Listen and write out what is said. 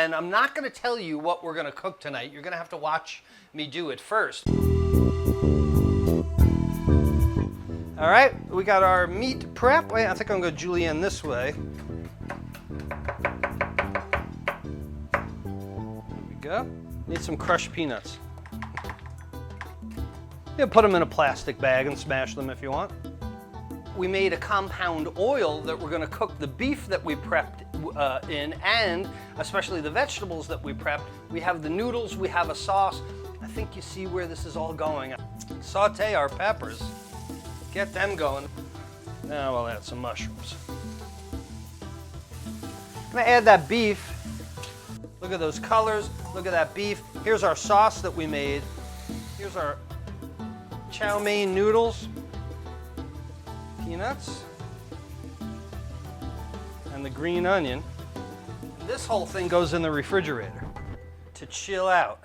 and I'm not going to tell you what we're going to cook tonight. You're going to have to watch me do it first. All right, we got our meat prep. Wait, I think I'm going to julienne this way. There we go. Need some crushed peanuts. You can put them in a plastic bag and smash them if you want. We made a compound oil that we're going to cook the beef that we prepped in, and especially the vegetables that we prepped. We have the noodles, we have a sauce. I think you see where this is all going. Saute our peppers. Get them going. Now we'll add some mushrooms. I'm going to add that beef. Look at those colors. Look at that beef. Here's our sauce that we made. Here's our chow mein noodles. Peanuts. And the green onion. And this whole thing goes in the refrigerator to chill out.